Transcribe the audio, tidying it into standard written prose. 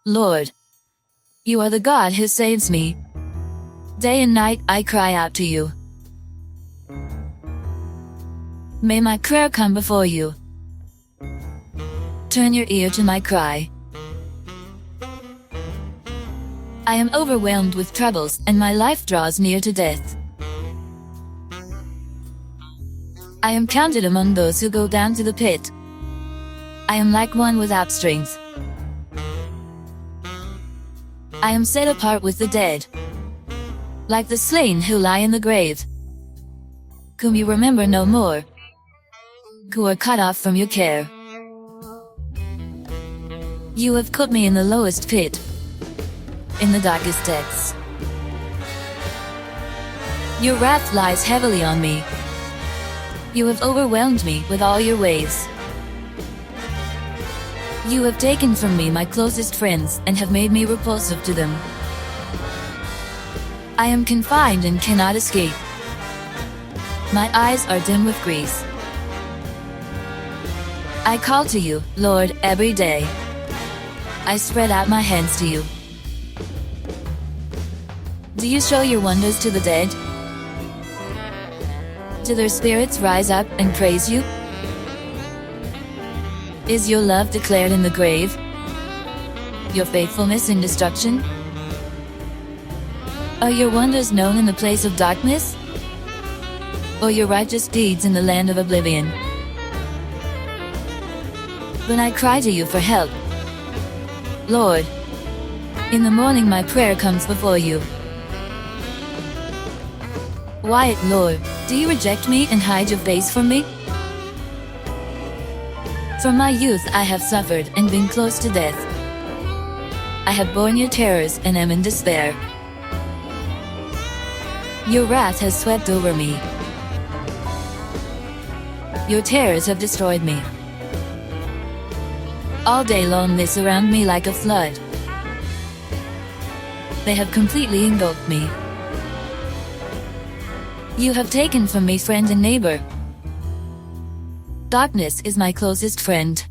Lord, you are the God who saves me. Day and night I cry out to you. May my prayer come before you. Turn your ear to my cry. I am overwhelmed with troubles, and my life draws near to death. I am counted among those who go down to the pit. I am like one without strength. I am set apart with the dead, like the slain who lie in the grave, whom you remember no more, who are cut off from your care. You have put me in the lowest pit, in the darkest depths. Your wrath lies heavily on me. You have overwhelmed me with all your waves. You have taken from me my closest friends and have made me repulsive to them. I am confined and cannot escape. My eyes are dim with grief. I call to you, Lord, every day. I spread out my hands to you. Do you show your wonders to the dead? Do their spirits rise up and praise you? Is your love declared in the grave? Your faithfulness in destruction? Are your wonders known in the place of darkness? Or your righteous deeds in the land of oblivion? When I cry to you for help, Lord, in the morning my prayer comes before you. Why, Lord, do you reject me and hide your face from me? From my youth I have suffered and been close to death. I have borne your terrors and am in despair. Your wrath has swept over me. Your terrors have destroyed me. All day long they surround me like a flood. They have completely engulfed me. You have taken from me friend and neighbor. Darkness is my closest friend.